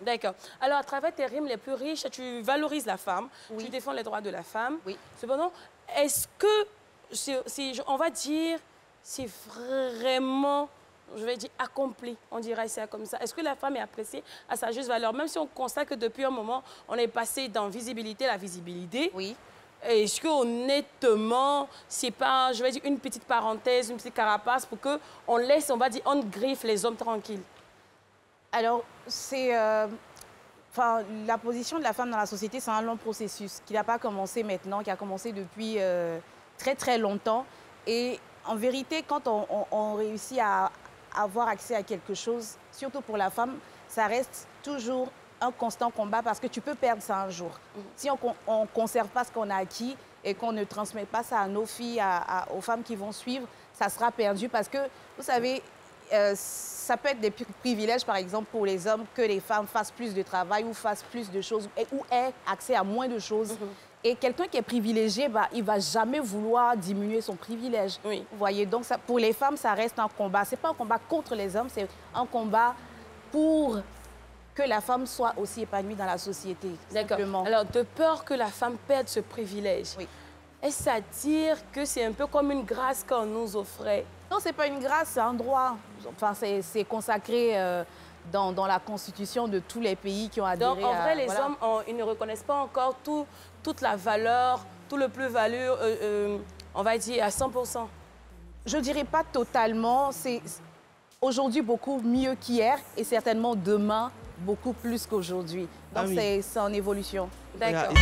D'accord. Alors, à travers tes rimes les plus riches, tu valorises la femme, Oui. tu défends les droits de la femme. Oui. Cependant, est-ce que, on va dire, c'est vraiment, je vais dire, accompli, on dirait ça comme ça. Est-ce que la femme est appréciée à sa juste valeur? Même si on constate que depuis un moment, on est passé dans visibilité, la visibilité. Oui. Est-ce que honnêtement, c'est pas, je vais dire, une petite parenthèse, une petite carapace pour que on laisse, on va dire, on griffe les hommes tranquilles? Alors, c'est... Enfin, la position de la femme dans la société, c'est un long processus qui n'a pas commencé maintenant, qui a commencé depuis très, très longtemps. Et en vérité, quand on réussit à avoir accès à quelque chose, surtout pour la femme, ça reste toujours un constant combat parce que tu peux perdre ça un jour. Si on ne conserve pas ce qu'on a acquis et qu'on ne transmet pas ça à nos filles, aux femmes qui vont suivre, ça sera perdu parce que, vous savez, ça peut être des privilèges, par exemple, pour les hommes, que les femmes fassent plus de travail ou fassent plus de choses ou aient accès à moins de choses. Et quelqu'un qui est privilégié, bah, il ne va jamais vouloir diminuer son privilège. Oui. Vous voyez, donc ça, pour les femmes, ça reste un combat. Ce n'est pas un combat contre les hommes, c'est un combat pour que la femme soit aussi épanouie dans la société. D'accord. Alors, de peur que la femme perde ce privilège, oui. Est-ce à dire que c'est un peu comme une grâce qu'on nous offrait? Non, ce n'est pas une grâce, c'est un droit. Enfin, c'est consacré dans la constitution de tous les pays qui ont adhéré. Donc, en vrai, les voilà. hommes, ils ne reconnaissent pas encore toute la valeur, tout le plus-value, on va dire, à 100%. Je ne dirais pas totalement. C'est aujourd'hui beaucoup mieux qu'hier et certainement demain beaucoup plus qu'aujourd'hui. Donc, c'est en évolution. D'accord.